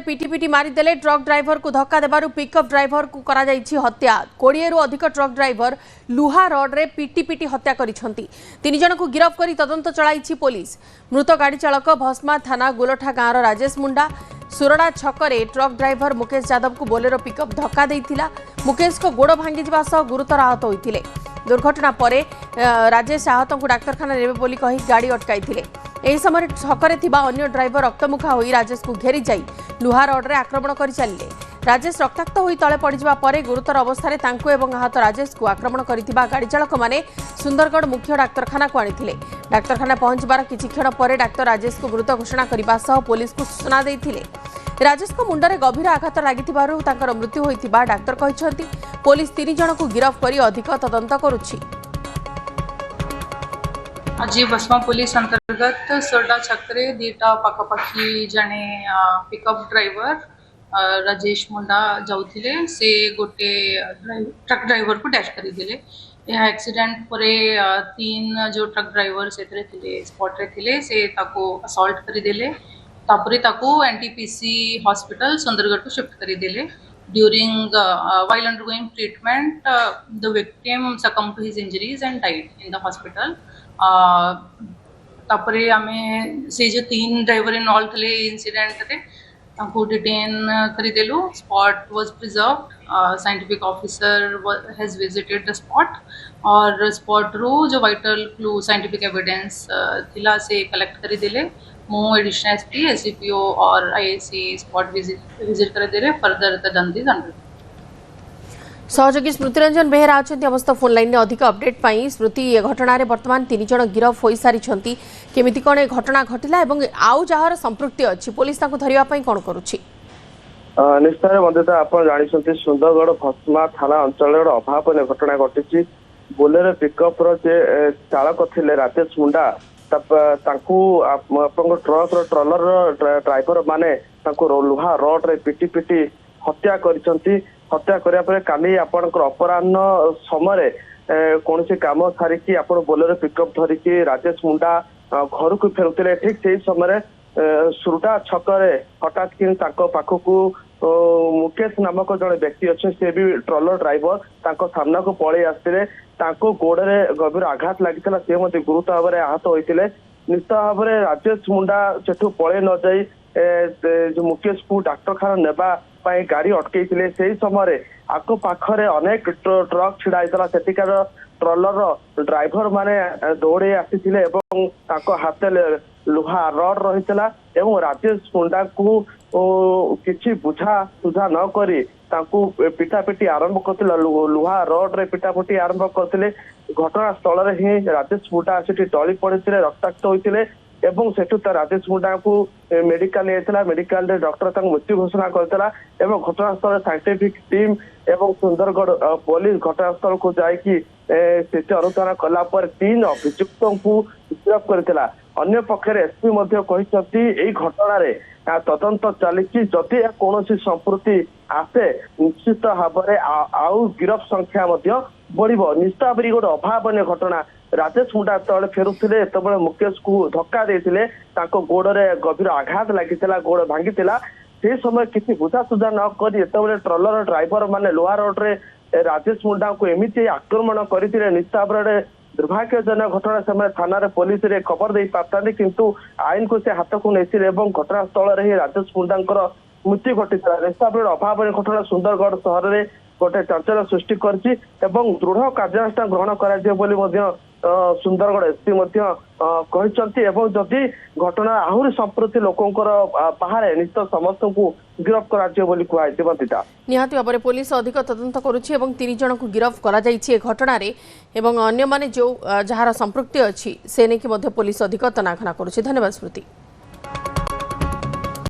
पिटी मारिदेले truck driver को धक्का देबारु pickup driver को करा जाइछि हत्या 20 रु अधिक ट्रक ड्राइवर लुहा रड रे पिटी हत्या करिसंती 3 जन को गिरफ्त करी तदंत चलाइछि पुलिस। मृत गाड़ी चालक भस्मा थाना गोलठा गाँव राजेश मुंडा सुरडा छकरे ट्रक ड्राइवर मुकेश यादव को बोलेरो पिकअप धक्का देइथिला। मुकेश को गोड़ भांगी जिबा सह गुरुतर आहत होइथिले। दुर्घटना परे राजेश आहत को डाक्तरखाना नेबे बोली कहि गाड़ी अटकाइथिले। एही समय छकरे थिबा अन्य ड्राइवर रक्तमुखा होई राजेश को घेरी जाई लुहा रड रे आक्रमण करि चलिले। राजेश रक्ताक्त होई तळे पड़िजिबा परे गुरुतर अवस्था रे तांको एवं आहत राजेश को आक्रमण करिथिबा गाड़ी चालक माने सुंदरगढ़ मुख्य डाक्तरखाना को आनिथिले। डाक्तरखाना पहुंचबार किछि क्षण परे डाक्तर राजेश को मृत घोषणा करिबा सह पुलिस को सूचना देइथिले। राजेश को मुंडरे गभीर आघात लागिथिबारु तांकर मृत्यु होइथिबा डाक्तर कहिसंती। पुलिस 3 जन को गिरफ्त करी अधिक तदंत करुछि। आज बसमा पुलिस अंतर्गत सोरडा छकरे दीटा पाखापाखी जने पिकअप ड्राइवर राजेश मुंडा जाउथिले से गोटे ट्रक ड्राइवर को डैश करी दिले। यह एक्सीडेंट परे 3 जो ट्रक ड्राइवर से थिले स्पॉट रे थिले से ताको असॉल्ट करी दिले। तापरे ताको एनटीपीसी हॉस्पिटल सुंदरगढ़ को शिफ्ट करी दिले। During while undergoing treatment, the victim succumbed to his injuries and died in the hospital. तापरे आमे से जो 3 ड्राइवर इन्वॉल्व थे इंसिडेंट रे ताको डिटेन करी देलु। Spot was preserved. Scientific officer has visited the spot और स्पॉट रो जो वाइटल क्लू साइंटिफिक एविडेंस थिला से कलेक्ट करी देले। मो एडिशनल एसपी एससीपीओ और आईएसी स्पॉट विजिट कर दे फर्दर तदंत इज अंडर। सहयोगी स्मृति रंजन बेहेरा अछंती अवस्था फोन लाइन में अधिक अपडेट पाई। स्मृति ए घटना रे वर्तमान 3 जन गिरफ होई सारी छंती केमिति कोन ए घटना घटिला एवं आउ जहार संपृक्ति अछि पुलिस ताको धरिबा पई कोन करूछि? निश्चय बंधुता आपण जानि छंती सुंदरगढ़ भस्मा थाना अंचल रो अभावन घटना घटिछि। बोलेरो पिकअप रो जे चालक थिले राजेश मुंडा तांकू आपन ट्रक रो ट्रॉलर रो ड्राइवर माने तांकू लुहा रड रे पिटी हत्या करिसंती। हत्या करिया परे काली आपनकर अपराह्न समय कोनसे काम सारिकी आपण बोलेरो पिकअप धरिकी राजेश मुंडा घर को फेरुतिले। ठीक सेही समय सुरडा छकरे हठात कि तांको पाखकू मुकेश नामक जड़े व्यक्ति अच्छे से भी ट्रॉलर ड्राइवर तांको सामना को पड़े आसते तांको गोड़े गभीर आघात लगी से गुरुतर भाव में आहत होते। निश्चित भाव में राजेश मुंडा सेठू पड़े न जाई जो मुकेश को डाक्तरखाना नेबा गाड़ी अटकई से समय आको पाखरे अनेक ट्रक छिड़ा सेठिकार ट्रॉलर ड्राइवर माने दौड़े आसी हाथ लुहा रड रही राजेश मुंडा को किसी बुझा सुझा न करी पिटापिटी आरंभ करते लुहा रड रे पिटापिटी आरंभ करते। घटना स्थल ही राजेश मुंडा से टली पड़े रक्ताक्त होते एवं सेठू राजेश मुंडा को मेडिकल मेडिकल डॉक्टर मृत्यु घोषणा करता। घटनास्थल साइंटिफिक टीम एवं सुंदरगढ़ पुलिस घटनास्थल को जाकि स्थिति अनुधान कला 3 अभियुक्त को गिरफ्त करथिला। अन्य पक्षरे एसपी कहते घटना रे तदंत चली जदि कौन संपृक्ति आसे निश्चित भाव में आउ गिरफ संख्या बढ़। निश्चित भाव में गोटे अभावन घटना। राजेश मुंडा तले फेरुले जो मुकेश को धक्का देते गोड़े गभीर आघात लगी गोड़ भांगी से समय किसी बुझासुझा न कर ट्रॉलर ड्राइवर माने लुहा रड रे राजेश मुंडा को एमती आक्रमण करते। निश्चित भाव में दुर्भाग्यजनक घटना समय थाना पुलिस रे खबर दे पाता किंतु आईन को से हाथ को नहीं घटनास्थल ही राजेश मुंडा मृत्यु घटी। अभाव घटना सुंदरगढ़ सहर में गोटे चंचल सृष्टि करछि एवं दृढ़ कार्यानुष्ठान ग्रहण कर सुंदरगढ़ एसपी कहते। जदि घटना आहरी संप्रति लोकंकर बाहर निश्चित समस्त को गिरफ्त कर निहाती भाव में पुलिस अधिक तदंत करुछि एवं 3 जन को गिरफ्त करा जाइछि ए घटना रे एवं अन्य माने जो जहार संपृक्ति अछि से नेकी पुलिस अधिक तनाघना करुछि। धन्यवाद स्मृति।